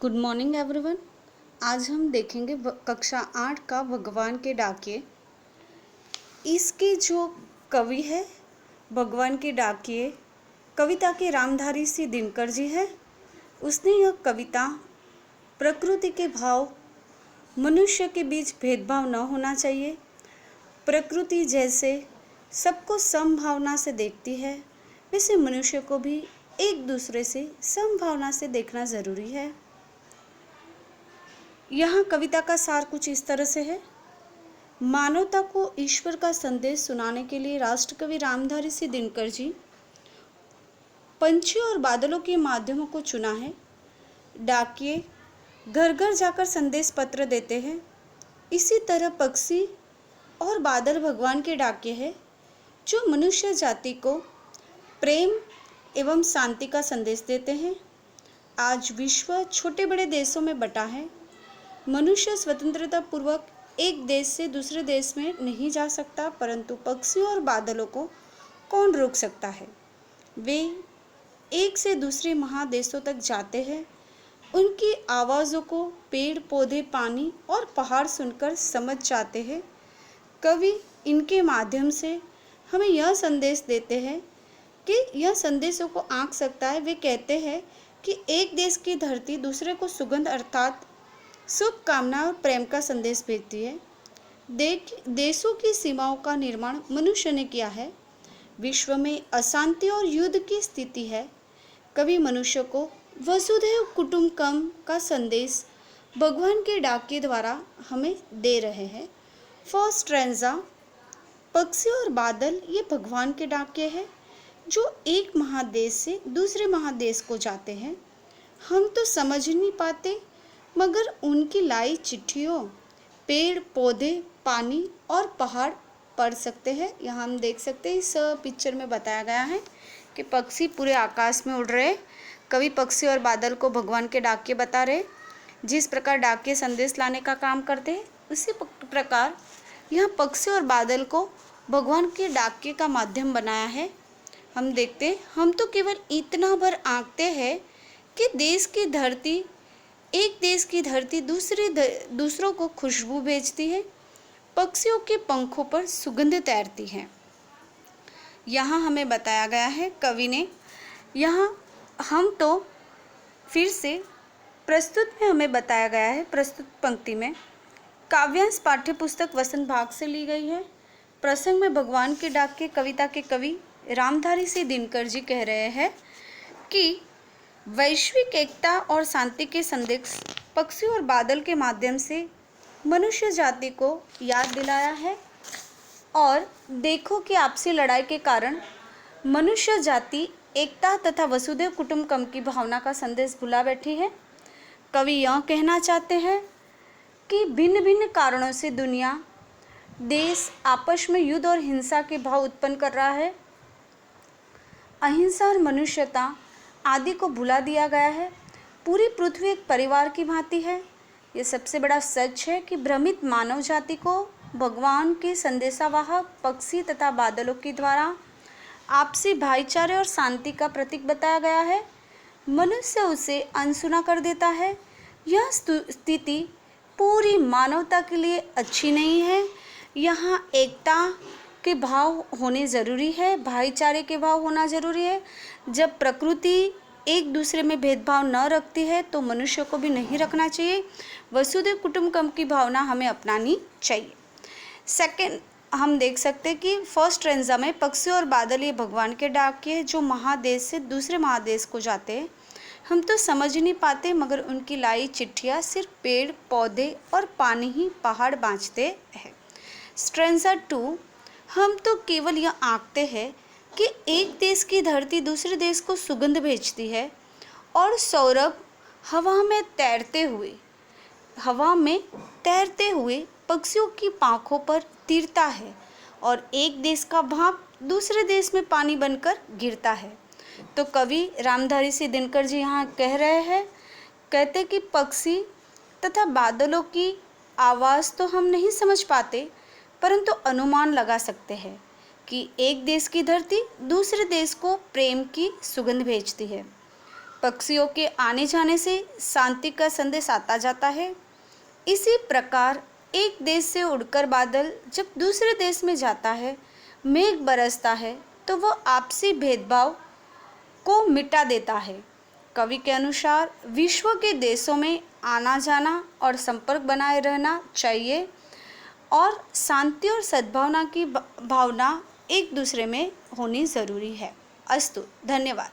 Good morning everyone. आज हम देखेंगे कक्षा 8 का भगवान के डाकिये। इसके जो कवि है भगवान के डाकिये कविता के रामधारी सिंह दिनकर जी है। उसने यह कविता प्रकृति के भाव, मनुष्य के बीच भेदभाव न होना चाहिए, प्रकृति जैसे सबको समभावना से देखती है वैसे मनुष्य को भी एक दूसरे से समभावना से देखना ज़रूरी है। यहाँ कविता का सार कुछ इस तरह से है। मानवता को ईश्वर का संदेश सुनाने के लिए राष्ट्रकवि रामधारी सिंह दिनकर जी पंछियों और बादलों के माध्यमों को चुना है। डाकिये घर घर जाकर संदेश पत्र देते हैं। इसी तरह पक्षी और बादल भगवान के डाकिये हैं जो मनुष्य जाति को प्रेम एवं शांति का संदेश देते हैं। आज विश्व छोटे बड़े देशों में बटा है। मनुष्य स्वतंत्रता पूर्वक एक देश से दूसरे देश में नहीं जा सकता, परंतु पक्षियों और बादलों को कौन रोक सकता है। वे एक से दूसरे महादेशों तक जाते हैं। उनकी आवाज़ों को पेड़ पौधे, पानी और पहाड़ सुनकर समझ जाते हैं। कवि इनके माध्यम से हमें यह संदेश देते हैं कि यह संदेशों को आंक सकता है। वे कहते हैं कि एक देश की धरती दूसरे को सुगंध अर्थात शुभकामना और प्रेम का संदेश भेजती है। देशों की सीमाओं का निर्माण मनुष्य ने किया है। विश्व में अशांति और युद्ध की स्थिति है। कवि मनुष्य को वसुधैव कुटुंबकम का संदेश भगवान के डाकिये द्वारा हमें दे रहे हैं। फर्स्ट स्ट्रैंजा, पक्षी और बादल ये भगवान के डाकिये हैं जो एक महादेश से दूसरे महादेश को जाते हैं। हम तो समझ नहीं पाते, मगर उनकी लाई चिट्ठियों पेड़ पौधे, पानी और पहाड़ पढ़ सकते हैं। यहाँ हम देख सकते हैं, इस पिक्चर में बताया गया है कि पक्षी पूरे आकाश में उड़ रहे। कवि पक्षी और बादल को भगवान के डाकिये बता रहे। जिस प्रकार डाकिये संदेश लाने का काम करते हैं, उसी प्रकार यहाँ पक्षी और बादल को भगवान के डाकिये का माध्यम बनाया है। हम देखते हैं, हम तो केवल इतना भर आंकते हैं कि एक देश की धरती दूसरों को खुशबू भेजती है, पक्षियों के पंखों पर सुगंध तैरती है। यहाँ हमें बताया गया है कवि ने, यहाँ हम तो फिर से प्रस्तुत में हमें बताया गया है। प्रस्तुत पंक्ति में काव्यांश पाठ्यपुस्तक वसंत भाग से ली गई है। प्रसंग में भगवान के डाकिये कविता के कवि रामधारी सिंह दिनकर जी कह रहे हैं कि वैश्विक एकता और शांति के संदेश पक्षी और बादल के माध्यम से मनुष्य जाति को याद दिलाया है। और देखो कि आपसी लड़ाई के कारण मनुष्य जाति एकता तथा वसुधैव कुटुंबकम की भावना का संदेश भुला बैठी है। कवि यह कहना चाहते हैं कि भिन्न भिन्न कारणों से दुनिया, देश आपस में युद्ध और हिंसा के भाव उत्पन्न कर रहा है। अहिंसा और मनुष्यता आदि को भुला दिया गया है। पूरी पृथ्वी एक परिवार की भांति है। ये सबसे बड़ा सच है कि भ्रमित मानव जाति को भगवान के संदेशावाहक पक्षी तथा बादलों के द्वारा आपसी भाईचारे और शांति का प्रतीक बताया गया है। मनुष्य उसे अनसुना कर देता है। यह स्थिति पूरी मानवता के लिए अच्छी नहीं है। यहाँ एकता के भाव होने ज़रूरी है, भाईचारे के भाव होना ज़रूरी है। जब प्रकृति एक दूसरे में भेदभाव न रखती है तो मनुष्य को भी नहीं रखना चाहिए। वसुधैव कुटुंबकम की भावना हमें अपनानी चाहिए। सेकंड, हम देख सकते हैं कि फर्स्ट स्ट्रैंजा में पक्षी और बादल ये भगवान के डाकिये जो महादेश से दूसरे महादेश को जाते हैं। हम तो समझ नहीं पाते, मगर उनकी लाई चिट्ठियाँ सिर्फ पेड़ पौधे और पानी ही पहाड़ बाँचते हैं। स्ट्रैंजा 2, हम तो केवल यह आंकते हैं कि एक देश की धरती दूसरे देश को सुगंध भेजती है और सौरभ हवा में तैरते हुए पक्षियों की पाँखों पर तीरता है और एक देश का भाप दूसरे देश में पानी बनकर गिरता है। तो कवि रामधारी सिंह दिनकर जी यहाँ कह रहे हैं, कहते कि पक्षी तथा बादलों की आवाज़ तो हम नहीं समझ पाते, परंतु अनुमान लगा सकते हैं कि एक देश की धरती दूसरे देश को प्रेम की सुगंध भेजती है। पक्षियों के आने जाने से शांति का संदेश आता जाता है। इसी प्रकार एक देश से उड़कर बादल जब दूसरे देश में जाता है, मेघ बरसता है, तो वह आपसी भेदभाव को मिटा देता है। कवि के अनुसार विश्व के देशों में आना जाना और संपर्क बनाए रहना चाहिए और शांति और सद्भावना की भावना एक दूसरे में होनी ज़रूरी है। अस्तु, धन्यवाद।